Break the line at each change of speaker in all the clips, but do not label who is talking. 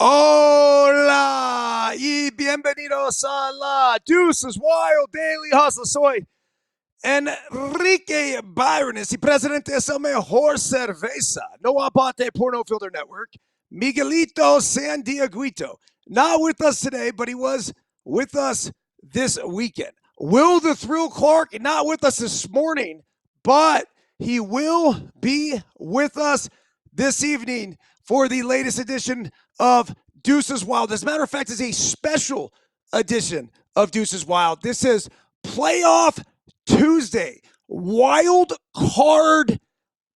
Hola y bienvenidos a la Deuces Wild Daily Hustle. Soy Enrique Byrnes y presidente es el mejor cerveza. No abate porno filter network. Miguelito San Dieguito. Not with us today, but he was with us this weekend. Will the Thrill Clark not with us this morning, but he will be with us this evening for the latest edition of Deuces Wild. As a matter of fact, it's a special edition of Deuces Wild. This is Playoff Tuesday. Wild card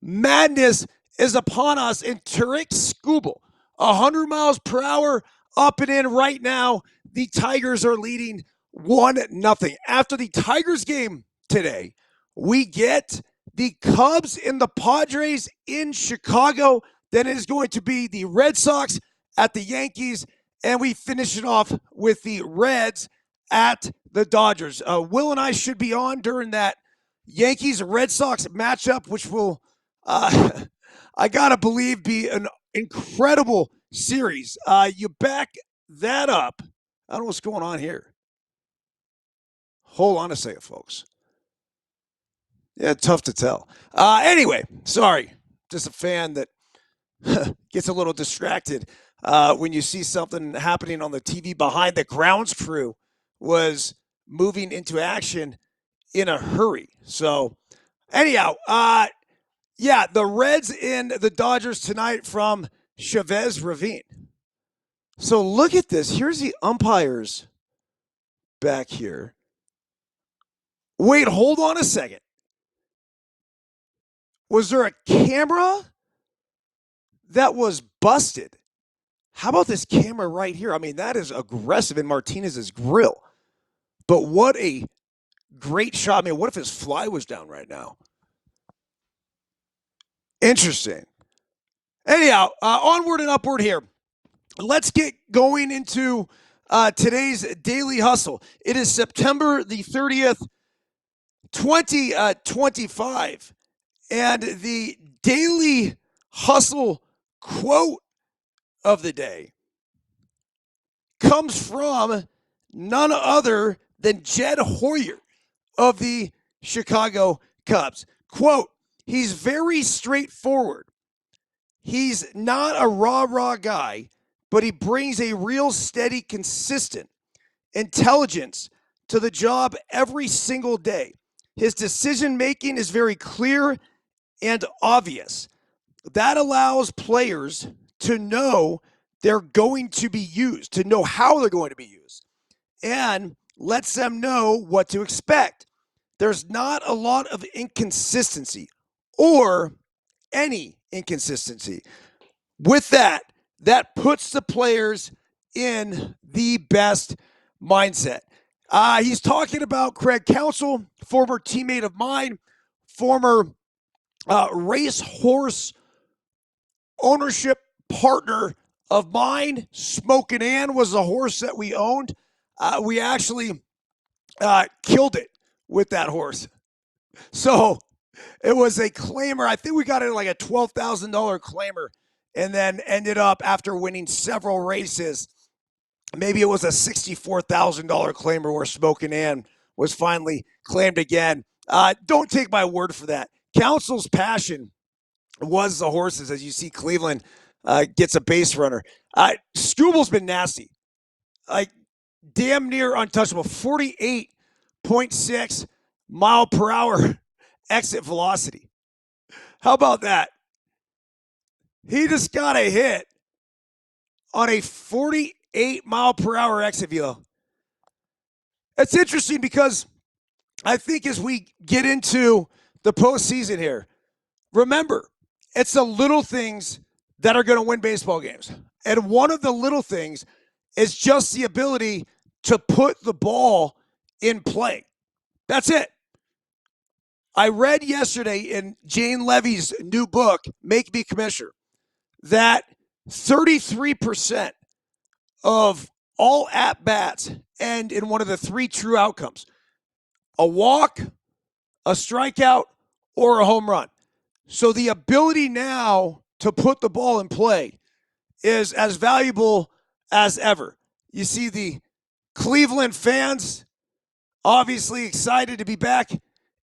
madness is upon us, and Tarek Skubal, 100 miles per hour up and in right now. The Tigers are leading 1-0. After the Tigers game today, we get the Cubs and the Padres in Chicago. Then it is going to be the Red Sox at the Yankees, and we finish it off with the Reds at the Dodgers. Will and I should be on during that Yankees-Red Sox matchup, which will, I gotta believe, be an incredible series. You back that up. I don't know what's going on here. Hold on a second, folks. Yeah, tough to tell. Anyway, sorry. Just a fan that gets a little distracted when you see something happening on the TV behind. The grounds crew was moving into action in a hurry. So, anyhow, yeah, the Reds and the Dodgers tonight from Chavez Ravine. So look at this. Here's the umpires back here. Wait, hold on a second. Was there a camera that was busted? How about this camera right here? I mean, that is aggressive in Martinez's grill. But what a great shot. I mean, what if his fly was down right now? Interesting. Anyhow, onward and upward here. Let's get going into today's Daily Hustle. It is September the 30th, 2025. And the Daily Hustle quote of the day comes from none other than Jed Hoyer of the Chicago Cubs. Quote, he's very straightforward. He's not a rah-rah guy, but he brings a real steady, consistent intelligence to the job every single day. His decision-making is very clear and obvious. That allows players to know they're going to be used, to know how they're going to be used, and lets them know what to expect. There's not a lot of inconsistency or any inconsistency. With that, that puts the players in the best mindset. He's talking about Craig Counsell, former teammate of mine, former racehorse ownership partner of mine. Smokin' Ann was a horse that we owned. We actually killed it with that horse. So it was a claimer. I think we got it like a $12,000 claimer, and then ended up, after winning several races, maybe it was a $64,000 claimer where Smokin' Ann was finally claimed again. Don't take my word for that. Counsell's passion was the horses. As you see, Cleveland gets a base runner. Skubal's been nasty. Like, damn near untouchable. 48.6 mile per hour exit velocity. How about that? He just got a hit on a 48 mile per hour exit velo. It's interesting because I think as we get into the postseason here, remember, it's the little things that are going to win baseball games. And one of the little things is just the ability to put the ball in play. That's it. I read yesterday in Jane Levy's new book, Make Me Commissioner, that 33% of all at-bats end in one of the three true outcomes: a walk, a strikeout, or a home run. So the ability now to put the ball in play is as valuable as ever. You see the Cleveland fans obviously excited to be back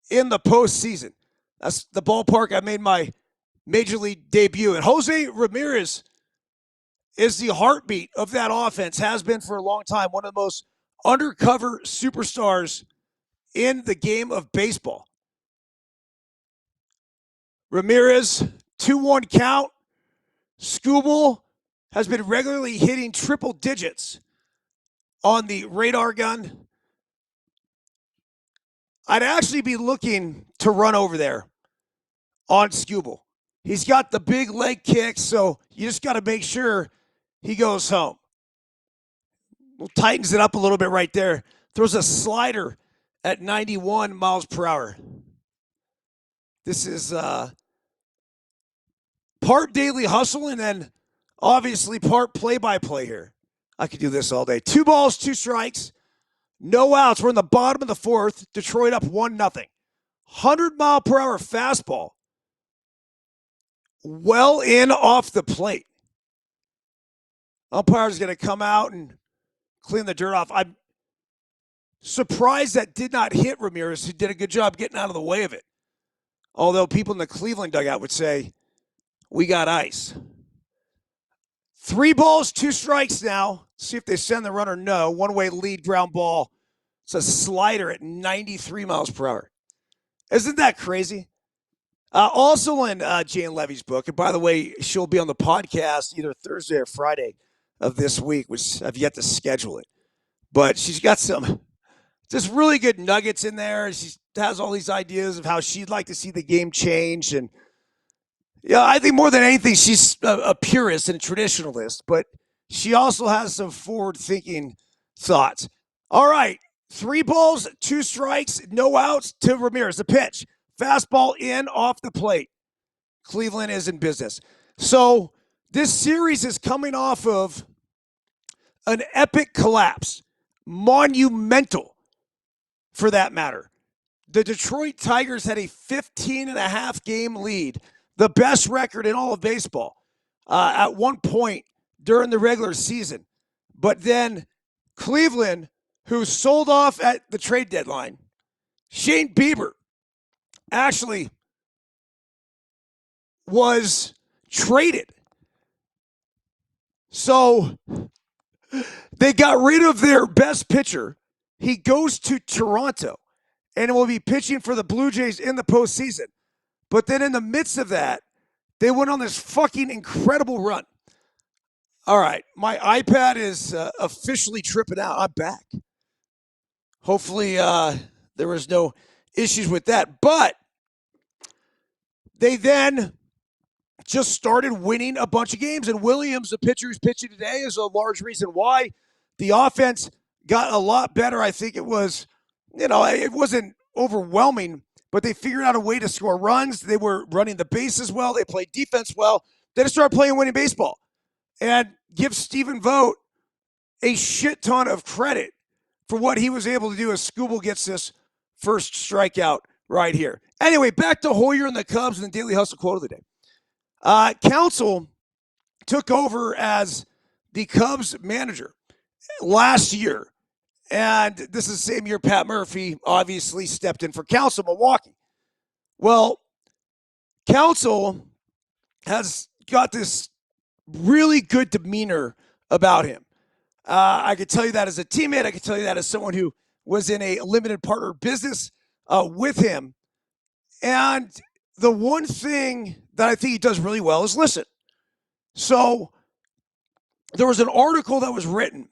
in the postseason. That's the ballpark I made my major league debut. And Jose Ramirez is the heartbeat of that offense, has been for a long time, one of the most undercover superstars in the game of baseball. Ramirez, 2-1 count. Skubal has been regularly hitting triple digits on the radar gun. I'd actually be looking to run over there on Skubal. He's got the big leg kick, so you just got to make sure he goes home. Tightens it up a little bit right there. Throws a slider at 91 miles per hour. This is part daily hustle and then obviously part play-by-play here. I could do this all day. 2 balls, 2 strikes, no outs. We're in the bottom of the 4th. Detroit up 1-0. 100-mile-per-hour fastball. Well in off the plate. Umpire's going to come out and clean the dirt off. I'm surprised that did not hit Ramirez, who did a good job getting out of the way of it. Although people in the Cleveland dugout would say, we got ice. 3 balls, 2 strikes now. See if they send the runner. No. One-way lead, ground ball. It's a slider at 93 miles per hour. Isn't that crazy? Also in Jane Levy's book, and by the way, she'll be on the podcast either Thursday or Friday of this week, which I've yet to schedule it. But she's got some just really good nuggets in there. She has all these ideas of how she'd like to see the game change. And yeah, I think more than anything, she's a purist and a traditionalist, but she also has some forward-thinking thoughts. All right, 3 balls, 2 strikes, no outs to Ramirez. The pitch. Fastball in off the plate. Cleveland is in business. So this series is coming off of an epic collapse. Monumental, for that matter. The Detroit Tigers had a 15.5 game lead, the best record in all of baseball, at one point during the regular season. But then Cleveland, who sold off at the trade deadline, Shane Bieber actually was traded. So they got rid of their best pitcher. He goes to Toronto and will be pitching for the Blue Jays in the postseason. But then in the midst of that, they went on this fucking incredible run. All right, my iPad is officially tripping out. I'm back. Hopefully there was no issues with that. But they then just started winning a bunch of games. And Williams, the pitcher who's pitching today, is a large reason why. The offense got a lot better. I think it was, it wasn't overwhelming, but they figured out a way to score runs. They were running the bases well. They played defense well. They just started playing winning baseball. And give Stephen Vogt a shit ton of credit for what he was able to do as Skubal gets this first strikeout right here. Anyway, back to Hoyer and the Cubs and the Daily Hustle quote of the day. Counsell took over as the Cubs manager last year. And this is the same year Pat Murphy obviously stepped in for Counsell, Milwaukee. Well, Counsell has got this really good demeanor about him. I could tell you that as a teammate. I could tell you that as someone who was in a limited partner business with him. And the one thing that I think he does really well is listen. So there was an article that was written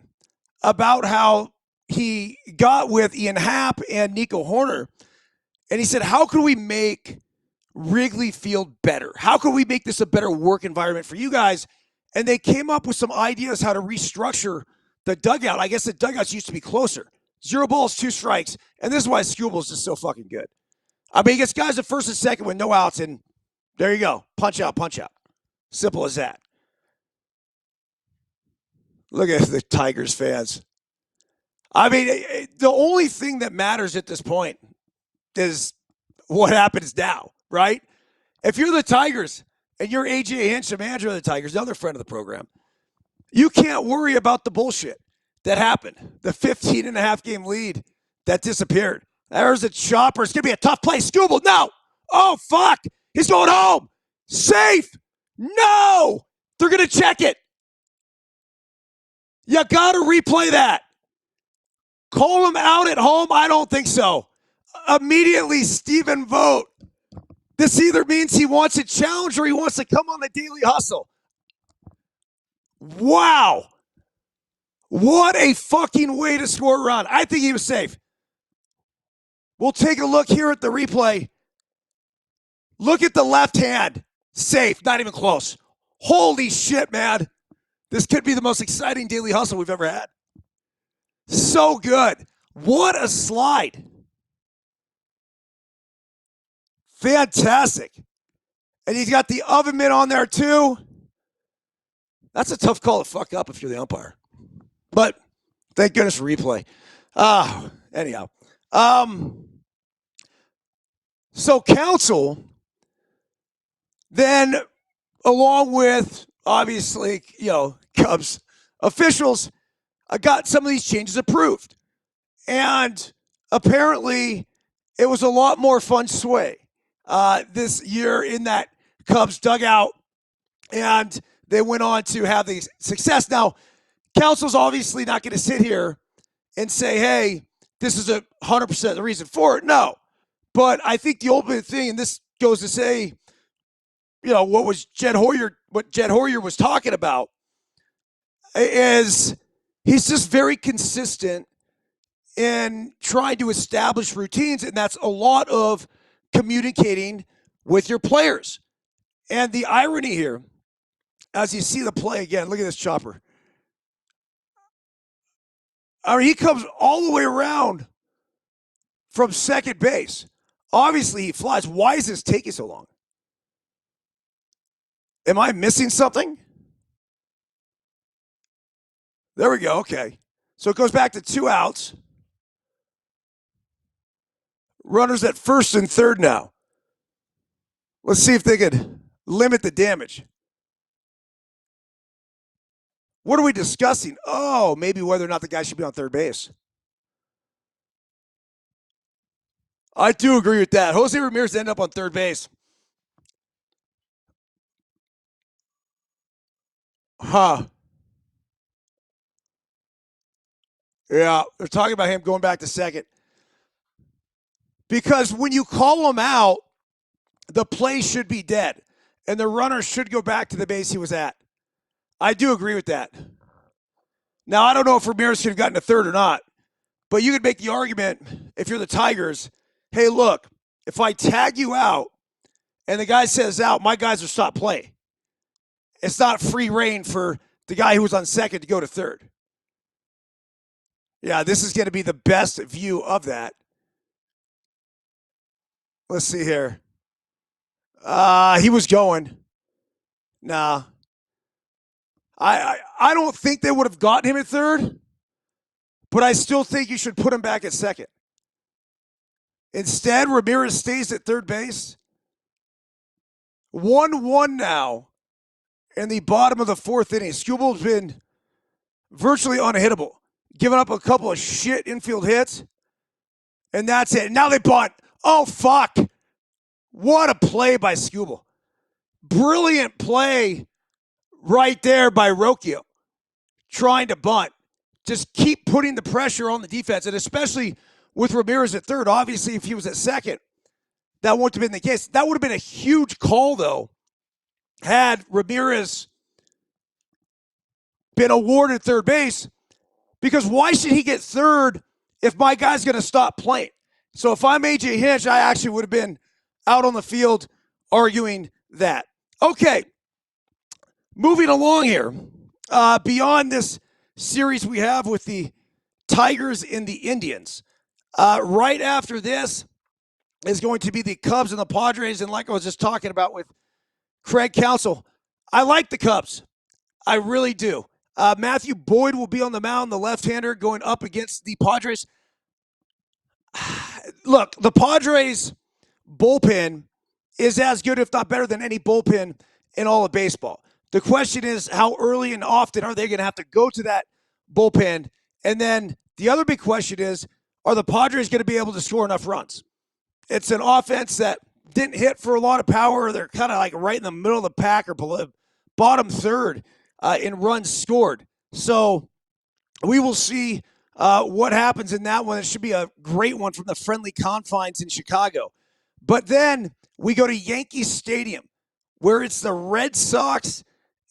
about how he got with Ian Happ and Nico Horner, and he said, how can we make Wrigley Field better? How can we make this a better work environment for you guys? And they came up with some ideas how to restructure the dugout. I guess the dugouts used to be closer. 0 balls, 2 strikes. And this is why Skubal's just so fucking good. I mean, he gets guys at first and second with no outs, and there you go. Punch out, punch out. Simple as that. Look at the Tigers fans. I mean, the only thing that matters at this point is what happens now, right? If you're the Tigers and you're AJ Hinch, the manager of the Tigers, another friend of the program, You can't worry about the bullshit that happened. The 15.5 game lead that disappeared. There's a chopper. It's going to be a tough play. Scooble, no. Oh, fuck. He's going home. Safe. No. They're going to check it. You got to replay that. Call him out at home? I don't think so. Immediately, Stephen Vogt. This either means he wants a challenge or he wants to come on the Daily Hustle. Wow. What a fucking way to score a run. I think he was safe. We'll take a look here at the replay. Look at the left hand. Safe. Not even close. Holy shit, man. This could be the most exciting Daily Hustle we've ever had. So good. What a slide. Fantastic. And he's got the oven mitt on there too. That's a tough call to fuck up if you're the umpire. But thank goodness for replay. Anyhow. So counsel then, along with obviously, Cubs officials, got some of these changes approved. And apparently it was a lot more fun sway this year in that Cubs dugout. And they went on to have the success. Now, counsel's obviously not going to sit here and say, hey, this is 100% the reason for it. No. But I think the ultimate thing, and this goes to say, what Jed Hoyer was talking about, is he's just very consistent in trying to establish routines, and that's a lot of communicating with your players. And the irony here, as you see the play again, look at this chopper. I mean, he comes all the way around from second base. Obviously, he flies. Why is this taking so long? Am I missing something? There we go. Okay. So it goes back to 2 outs. Runners at first and third now. Let's see if they could limit the damage. What are we discussing? Oh, maybe whether or not the guy should be on third base. I do agree with that. Jose Ramirez ended up on third base. Huh. Yeah, they're talking about him going back to second. Because when you call him out, the play should be dead, and the runner should go back to the base he was at. I do agree with that. Now, I don't know if Ramirez should have gotten a third or not, but you could make the argument, if you're the Tigers, hey, look, if I tag you out and the guy says out, my guys will stop play. It's not free reign for the guy who was on second to go to third. Yeah, this is going to be the best view of that. Let's see here. He was going. Nah. I don't think they would have gotten him at third, but I still think you should put him back at second. Instead, Ramirez stays at third base. 1-1 now in the bottom of the fourth inning. Skubel's been virtually unhittable, giving up a couple of shit infield hits, and that's it. Now they bunt. Oh, fuck. What a play by Skubel. Brilliant play right there by Rocchio, trying to bunt. Just keep putting the pressure on the defense, and especially with Ramirez at third. Obviously, if he was at second, that wouldn't have been the case. That would have been a huge call, though, had Ramirez been awarded third base, because why should he get third if my guy's going to stop playing? So if I'm AJ Hinch, I actually would have been out on the field arguing that. Okay, moving along here. Beyond this series we have with the Tigers and the Indians, right after this is going to be the Cubs and the Padres. And like I was just talking about with Craig Counsell, I like the Cubs. I really do. Matthew Boyd will be on the mound, the left-hander, going up against the Padres. Look, the Padres bullpen is as good, if not better, than any bullpen in all of baseball. The question is, how early and often are they going to have to go to that bullpen? And then the other big question is, are the Padres going to be able to score enough runs? It's an offense that didn't hit for a lot of power. They're kind of like right in the middle of the pack or bottom third in runs scored. So we will see what happens in that one. It should be a great one from the friendly confines in Chicago. But then we go to Yankee Stadium, where it's the Red Sox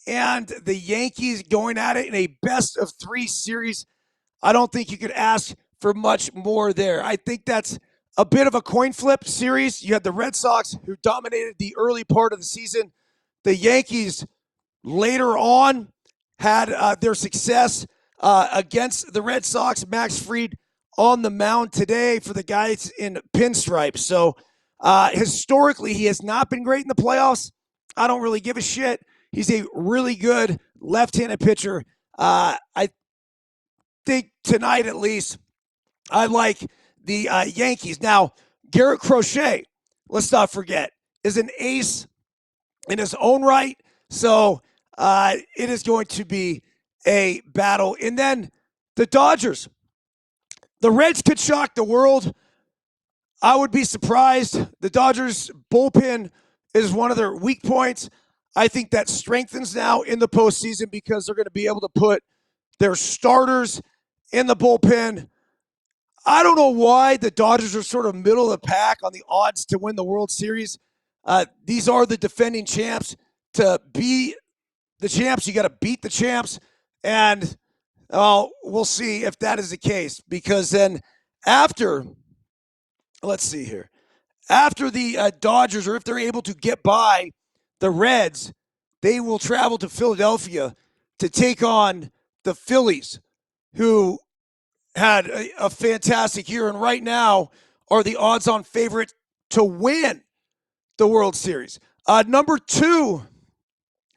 and the Yankees going at it in a best-of-3 series. I don't think you could ask for much more there. I think that's a bit of a coin flip series. You had the Red Sox, who dominated the early part of the season. The Yankees later on had their success against the Red Sox. Max Fried on the mound today for the guys in pinstripes. So historically, he has not been great in the playoffs. I don't really give a shit. He's a really good left-handed pitcher. I think tonight, at least, I like the Yankees. Now, Garrett Crochet, let's not forget, is an ace in his own right. So it is going to be a battle. And then the Dodgers. The Reds could shock the world. I would be surprised. The Dodgers bullpen is one of their weak points. I think that strengthens now in the postseason because they're going to be able to put their starters in the bullpen. I don't know why the Dodgers are sort of middle of the pack on the odds to win the World Series. These are the defending champs. To be the champs, you got to beat the champs. And we'll see if that is the case. Because then after, let's see here, after the Dodgers, or if they're able to get by the Reds, they will travel to Philadelphia to take on the Phillies, who had a fantastic year and right now are the odds-on favorite to win the World Series. Number 2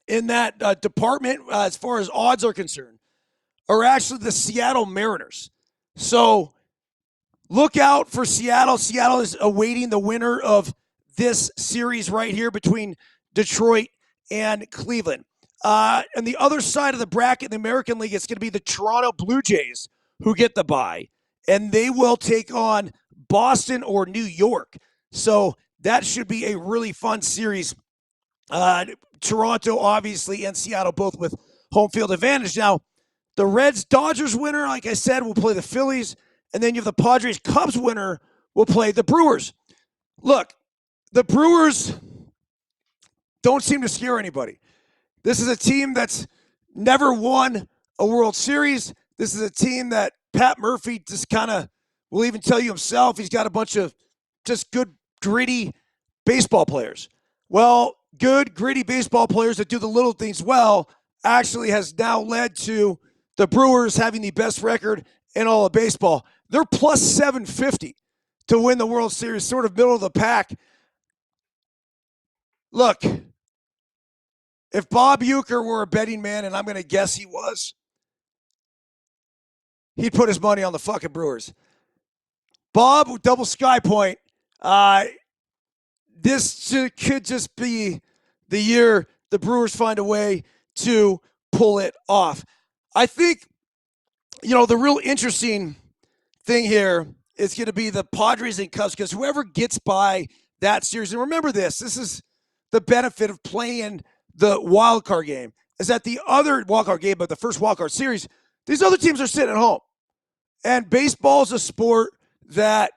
in that department, as far as odds are concerned, are actually the Seattle Mariners. So look out for Seattle. Seattle is awaiting the winner of this series right here between Detroit and Cleveland. And the other side of the bracket in the American League, it's going to be the Toronto Blue Jays who get the bye, and they will take on Boston or New York. So that should be a really fun series. Toronto, obviously, and Seattle both with home field advantage. Now, the Reds-Dodgers winner, like I said, will play the Phillies, and then you have the Padres-Cubs winner will play the Brewers. Look, the Brewers don't seem to scare anybody. This is a team that's never won a World Series. This is a team that Pat Murphy just kind of will even tell you himself he's got a bunch of just good, gritty baseball players. Well, good, gritty baseball players that do the little things well actually has now led to the Brewers having the best record in all of baseball. They're plus 750 to win the World Series, sort of middle of the pack. Look, if Bob Uecker were a betting man, and I'm going to guess he was, he'd put his money on the fucking Brewers. Bob, double sky point. This could just be the year the Brewers find a way to pull it off. I think, the real interesting thing here is going to be the Padres and Cubs, because whoever gets by that series, and remember this is the benefit of playing the wild card game, is that the other wild card game, but the first wild card series, these other teams are sitting at home. And baseball is a sport that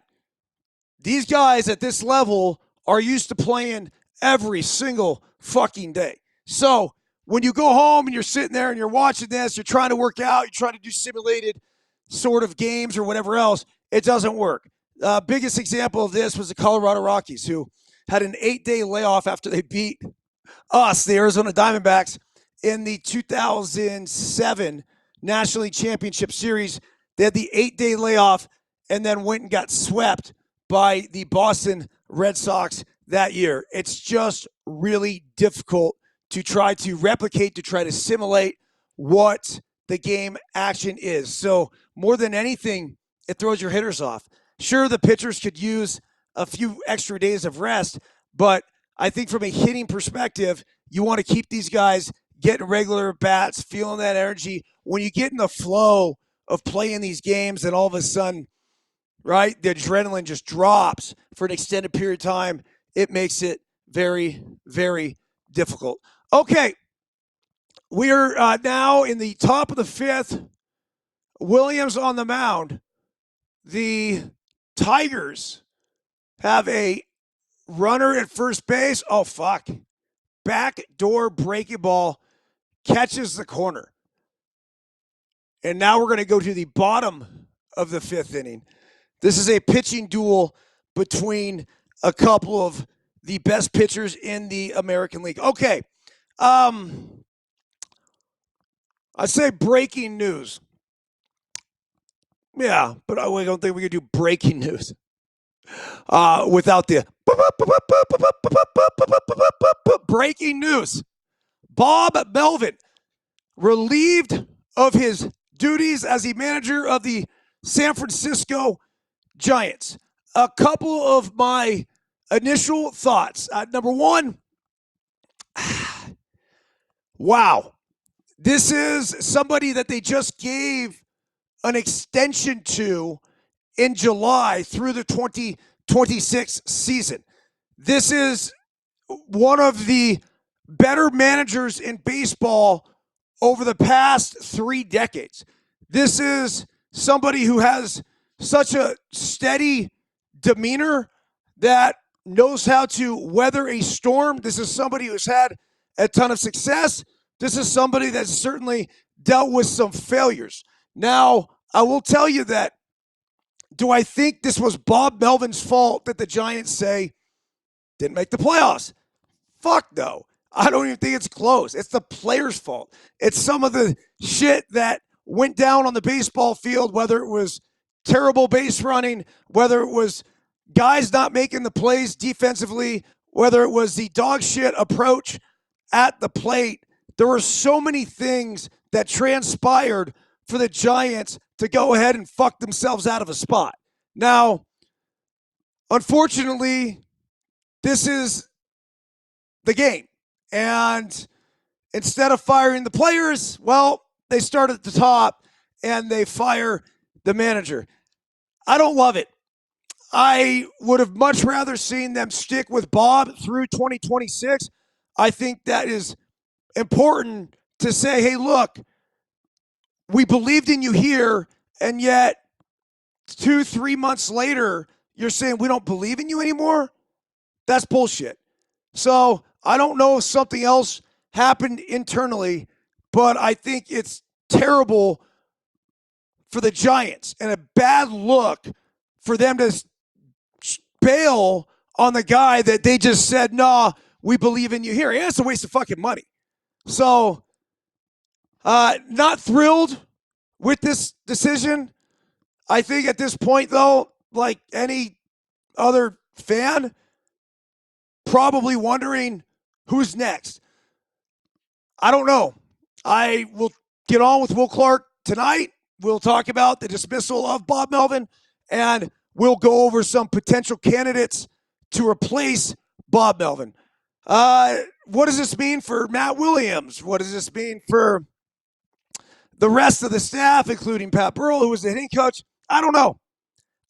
these guys at this level are used to playing every single fucking day. So when you go home and you're sitting there and you're watching this, you're trying to work out, you're trying to do simulated sort of games or whatever else, it doesn't work. Biggest example of this was the Colorado Rockies, who had an 8-day layoff after they beat us, the Arizona Diamondbacks, in the 2007 National League Championship Series. They had the 8-day layoff and then went and got swept by the Boston Red Sox that year. It's just really difficult to try to replicate, to try to simulate what the game action is. So more than anything, it throws your hitters off. Sure, the pitchers could use a few extra days of rest, but I think from a hitting perspective, you want to keep these guys getting regular bats, feeling that energy. When you get in the flow of playing these games, and all of a sudden, right, the adrenaline just drops for an extended period of time, it makes it very, very difficult. Okay, we're now in the top of the fifth. Williams on the mound. The Tigers have a runner at first base. Oh, fuck. Backdoor breaking ball catches the corner. And now we're going to go to the bottom of the fifth inning. This is a pitching duel between a couple of the best pitchers in the American League. Okay. I say breaking news. Yeah, but I don't think we can do breaking news without the breaking news. Bob Melvin, relieved of his duties as the manager of the San Francisco Giants. A couple of my initial thoughts. Number one, wow. This is somebody that they just gave an extension to in July through the 2026 season. This is one of the better managers in baseball over the past 3 decades. This is somebody who has such a steady demeanor that knows how to weather a storm. This is somebody who's had a ton of success. This is somebody that's certainly dealt with some failures. Now, I will tell you that, do I think this was Bob Melvin's fault that the Giants say didn't make the playoffs? Fuck no. I don't even think it's close. It's the players' fault. It's some of the shit that went down on the baseball field, whether it was terrible base running, whether it was guys not making the plays defensively, whether it was the dog shit approach at the plate. There were so many things that transpired for the Giants to go ahead and fuck themselves out of a spot. Now, unfortunately, this is the game. And instead of firing the players, well, they start at the top and they fire the manager. I don't love it. I would have much rather seen them stick with Bob through 2026. I think that is important to say, hey, look, we believed in you here, and yet 2-3 months later, you're saying we don't believe in you anymore? That's bullshit. So I don't know if something else happened internally, but I think it's terrible for the Giants and a bad look for them to bail on the guy that they just said, nah, we believe in you here. And it's a waste of fucking money. So, not thrilled with this decision. I think at this point, though, like any other fan, probably wondering who's next. I don't know. I will get on with Will Clark tonight. We'll talk about the dismissal of Bob Melvin, and we'll go over some potential candidates to replace Bob Melvin. What does this mean for Matt Williams? What does this mean for the rest of the staff, including Pat Burrell, who was the hitting coach? I don't know.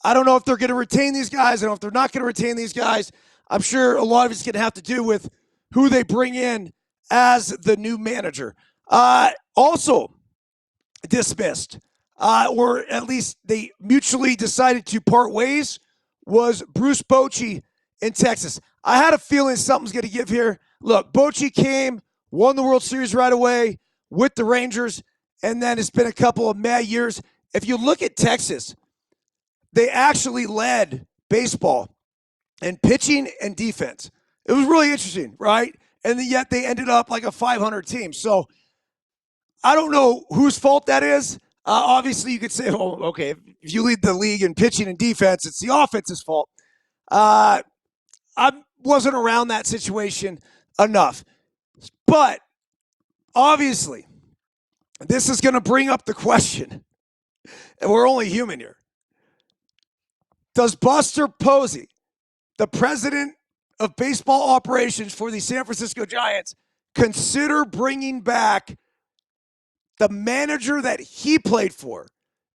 I don't know if they're going to retain these guys. I don't know if they're not going to retain these guys. I'm sure a lot of it's going to have to do with who they bring in as the new manager. Also dismissed, or at least they mutually decided to part ways, was Bruce Bochy in Texas. I had a feeling something's going to give here. Look, Bochy came, won the World Series right away with the Rangers, and then it's been a couple of mad years. If you look at Texas, they actually led baseball in pitching and defense. It was really interesting, right? And yet they ended up like a 500 team. So I don't know whose fault that is. Obviously, you could say, oh, okay, if you lead the league in pitching and defense, it's the offense's fault. I wasn't around that situation enough. But obviously, this is going to bring up the question, and we're only human here. Does Buster Posey, the president of baseball operations for the San Francisco Giants, consider bringing back the manager that he played for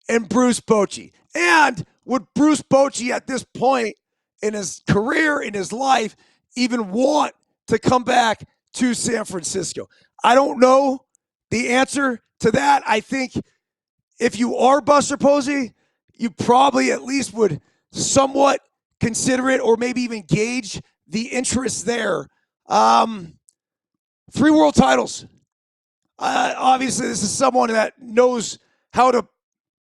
and Bruce Bochy? And would Bruce Bochy at this point in his career, in his life, even want to come back to San Francisco? I don't know the answer to that. I think if you are Buster Posey, you probably at least would somewhat consider it or maybe even gauge the interest there. 3 world titles. Obviously, this is someone that knows how to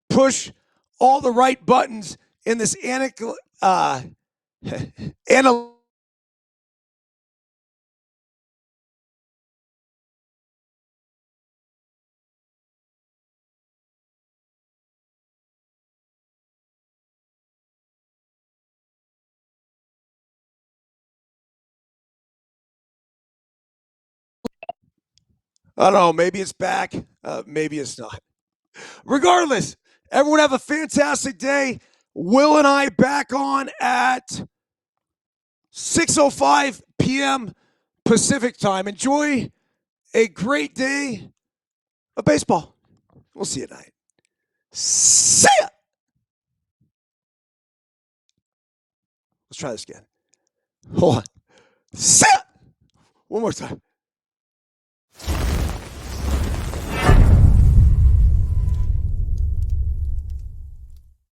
push all the right buttons in this I don't know, maybe it's back, maybe it's not. Regardless, everyone have a fantastic day. Will and I back on at 6:05 p.m. Pacific time. Enjoy a great day of baseball. We'll see you at night. See ya. Let's try this again. Hold on. See ya. One more time.